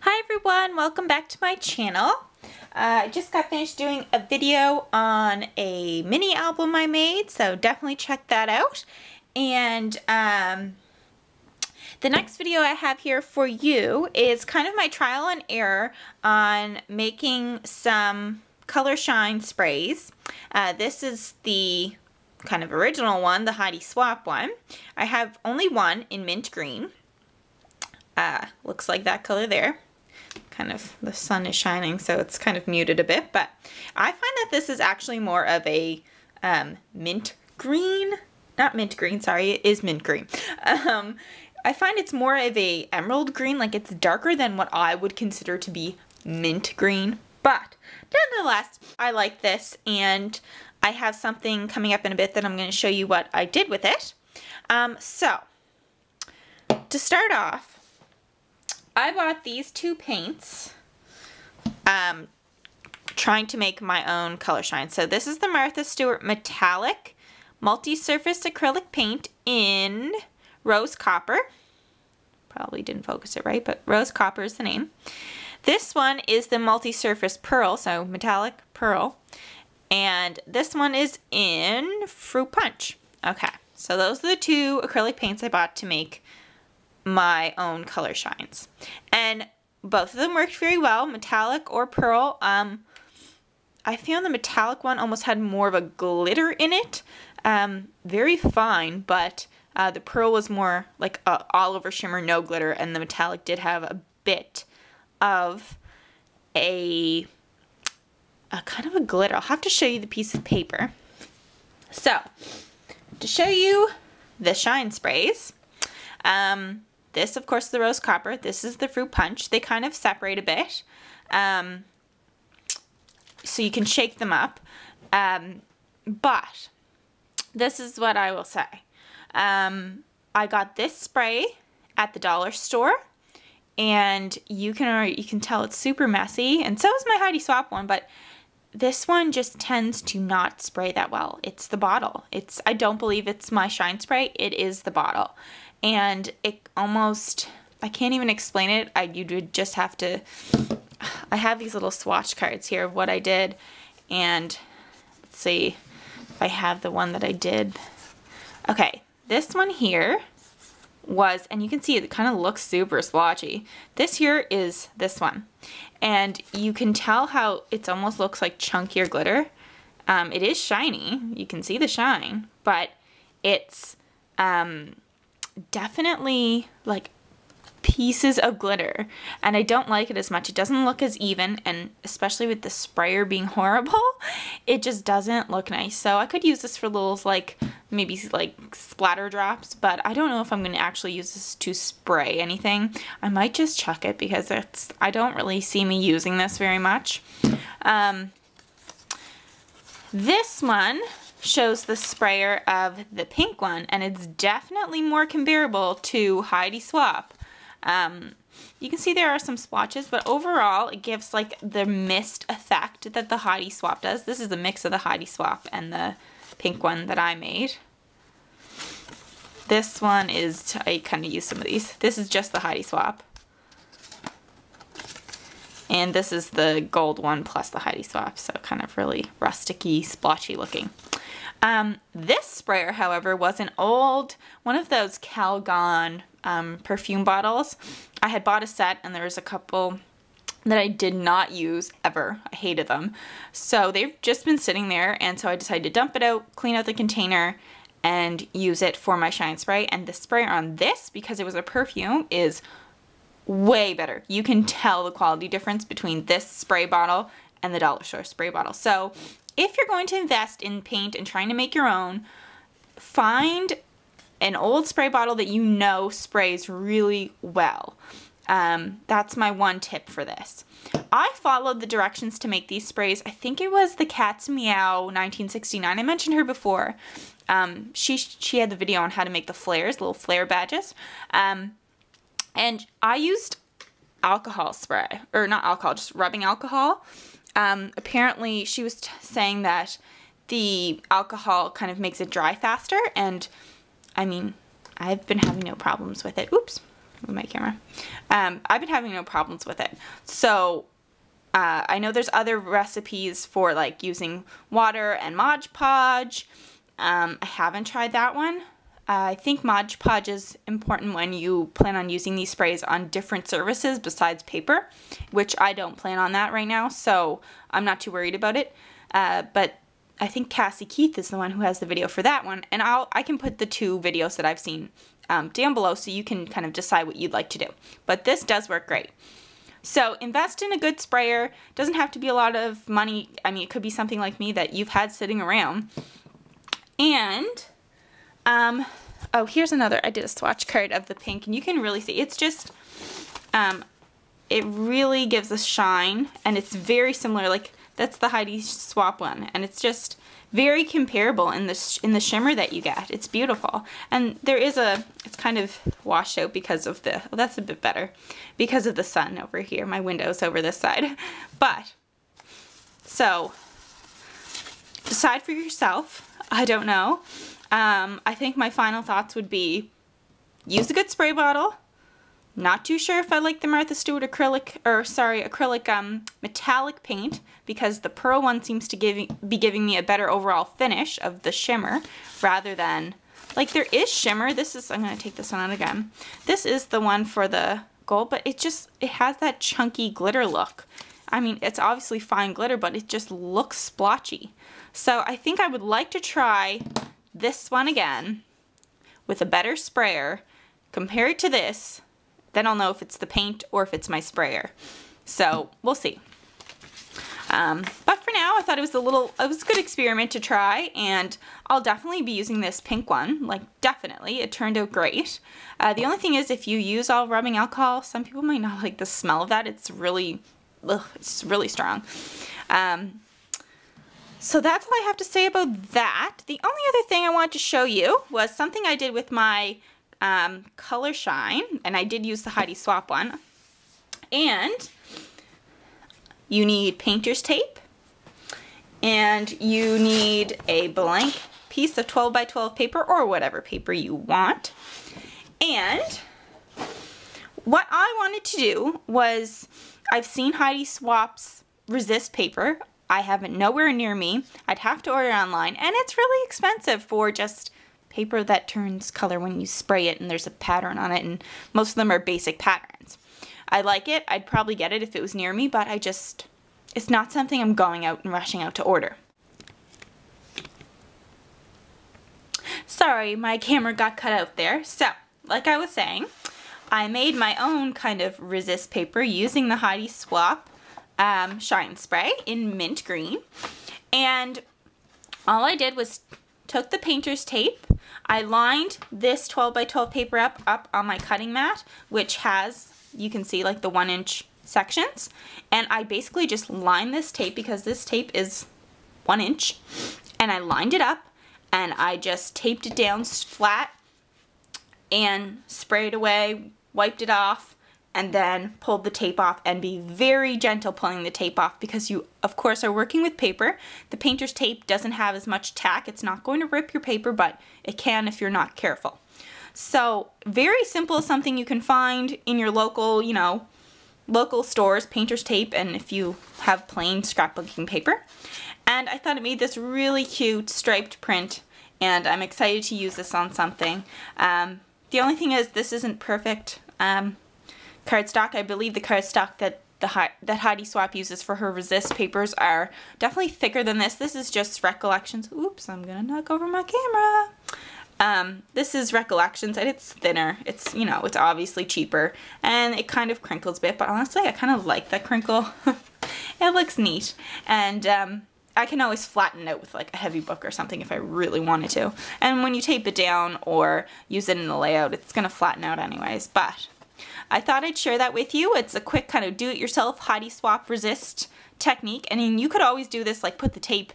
Hi everyone, welcome back to my channel. I just got finished doing a video on a mini album I made, so definitely check that out. And the next video I have here for you is kind of my trial and error on making some color shine sprays. This is the kind of original one, the Heidi Swapp one. I have only one in mint green. Looks like that color there. Kind of, the sun is shining, so it's kind of muted a bit, but I find that this is actually more of a mint green, not mint green, sorry, it is mint green. I find it's more of a emerald green, like it's darker than what I would consider to be mint green, but nonetheless, I like this, and I have something coming up in a bit that I'm going to show you what I did with it. So, to start off, I bought these two paints trying to make my own color shine. So this is the Martha Stewart Metallic Multi-Surface Acrylic Paint in Rose Copper. Probably didn't focus it right, but Rose Copper is the name. This one is the Multi-Surface Pearl, so Metallic Pearl. And this one is in Fruit Punch. Okay, so those are the two acrylic paints I bought to make my own color shines, and both of them worked very well, metallic or pearl. I found the metallic one almost had more of a glitter in it, very fine, but the pearl was more like a all over shimmer, no glitter, and the metallic did have a bit of a kind of a glitter. I'll have to show you the piece of paper. So to show you the shine sprays, this, of course, is the Rose Copper. This is the Fruit Punch. They kind of separate a bit, so you can shake them up. But this is what I will say. I got this spray at the dollar store, and you can tell it's super messy, and so is my Heidi Swapp one, but this one just tends to not spray that well. It's the bottle. I don't believe it's my shine spray. It is the bottle. And it almost, I can't even explain it. You would just have to, I have these little swatch cards here of what I did. And let's see if I have the one that I did. Okay, this one here was, and you can see it kind of looks super swatchy. This here is this one. And you can tell how it almost looks like chunkier glitter. It is shiny. You can see the shine, but it's definitely like pieces of glitter, and I don't like it as much. It doesn't look as even, and especially with the sprayer being horrible, it just doesn't look nice. So I could use this for little maybe splatter drops, but I don't know if I'm going to actually use this to spray anything. I might just chuck it because I don't really see me using this very much. This one shows the sprayer of the pink one, and it's definitely more comparable to Heidi Swapp. You can see there are some splotches, but overall it gives like the mist effect that the Heidi Swapp does. This is a mix of the Heidi Swapp and the pink one that I made. This one is, I kind of use some of these. This is just the Heidi Swapp. And this is the gold one plus the Heidi Swapp, so kind of really rusticy, splotchy looking. This sprayer, however, was an old, one of those Calgon perfume bottles. I had bought a set, and there was a couple that I did not use ever. I hated them. So they've just been sitting there, and so I decided to dump it out, clean out the container, and use it for my shine spray. And the sprayer on this, because it was a perfume, is way better. You can tell the quality difference between this spray bottle and the dollar store spray bottle. So if you're going to invest in paint and trying to make your own, find an old spray bottle that you know sprays really well. That's my one tip for this. I followed the directions to make these sprays. I think it was the Cat's Meow 1969. I mentioned her before. She had the video on how to make the flares, little flare badges. And I used alcohol spray, or not alcohol, just rubbing alcohol. Apparently she was saying that the alcohol kind of makes it dry faster, and I mean, I've been having no problems with it. Oops. with my camera. I've been having no problems with it. So I know there's other recipes for like using water and Mod Podge. I haven't tried that one. I think Mod Podge is important when you plan on using these sprays on different surfaces besides paper, which I don't plan on that right now, so I'm not too worried about it. But I think Cassie Keith is the one who has the video for that one, and I can put the 2 videos that I've seen down below so you can kind of decide what you'd like to do. But this does work great. So invest in a good sprayer. Doesn't have to be a lot of money. I mean, it could be something like me that you've had sitting around. And oh, here's another. I did a swatch card of the pink, and you can really see it's just it really gives a shine, and it's very similar. Like that's the Heidi Swapp one, and it's just very comparable in the shimmer that you get. It's beautiful, and there is it's kind of washed out because of the, well, that's a bit better, because of the sun over here. My window's over this side. But so decide for yourself. I don't know. I think my final thoughts would be use a good spray bottle. Not too sure if I like the Martha Stewart acrylic metallic paint, because the pearl one seems to be giving me a better overall finish of the shimmer rather than, like, there is shimmer. This is, I'm going to take this one out again. This is the one for the gold, but it has that chunky glitter look. I mean, it's obviously fine glitter, but it just looks splotchy. So I think I would like to try this one again with a better sprayer, compare it to this, then I'll know if it's the paint or if it's my sprayer. So we'll see. But for now, I thought it was a good experiment to try, and I'll definitely be using this pink one. Like, definitely, it turned out great. The only thing is, if you use all rubbing alcohol, some people might not like the smell of that. It's really strong. So that's all I have to say about that. The only other thing I wanted to show you was something I did with my Color Shine, and I did use the Heidi Swapp one. And you need painter's tape, and you need a blank piece of 12 by 12 paper, or whatever paper you want. And what I wanted to do was, I've seen Heidi Swapp's resist paper. I have it nowhere near me. I'd have to order online, and it's really expensive for just paper that turns color when you spray it, and there's a pattern on it, and most of them are basic patterns. I like it. I'd probably get it if it was near me, but it's not something I'm going out and rushing out to order. Sorry, my camera got cut out there. So, like I was saying, I made my own kind of resist paper using the Heidi Swapp Shine Spray in mint green. And all I did was took the painter's tape. I lined this 12 by 12 paper up on my cutting mat, which has, you can see, like the 1-inch sections. And I basically just lined this tape, because this tape is 1 inch. And I lined it up, and I just taped it down flat and sprayed away, wiped it off, and then pulled the tape off, and be very gentle pulling the tape off, because you, of course, are working with paper. The painter's tape doesn't have as much tack. It's not going to rip your paper, but it can if you're not careful. So very simple, something you can find in your local, local stores, painter's tape, and if you have plain scrapbooking paper. And I thought it made this really cute striped print, and I'm excited to use this on something. The only thing is, this isn't perfect cardstock. I believe the cardstock that Heidi Swapp uses for her resist papers are definitely thicker than this. This is just Recollections. Oops, I'm gonna knock over my camera. This is Recollections, and it's thinner. It's, it's obviously cheaper, and it kind of crinkles a bit, but honestly, I kind of like that crinkle. It looks neat, and I can always flatten it out with like a heavy book or something if I really wanted to. And when you tape it down or use it in the layout, it's gonna flatten out anyways. But I thought I'd share that with you. It's a quick kind of do-it-yourself Heidi Swapp resist technique. And then you could always do this, like put the tape,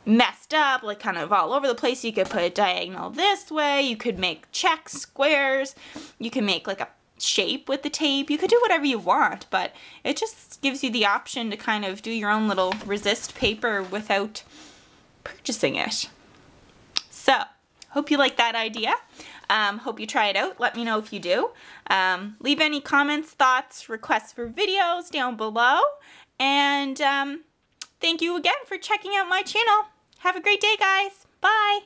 messed up, like kind of all over the place. You could put it diagonal this way. You could make checks, squares. You can make like a shape with the tape. You could do whatever you want, but it just gives you the option to kind of do your own little resist paper without purchasing it. So, hope you like that idea. Hope you try it out. Let me know if you do. Leave any comments, thoughts, requests for videos down below. And thank you again for checking out my channel. Have a great day, guys. Bye.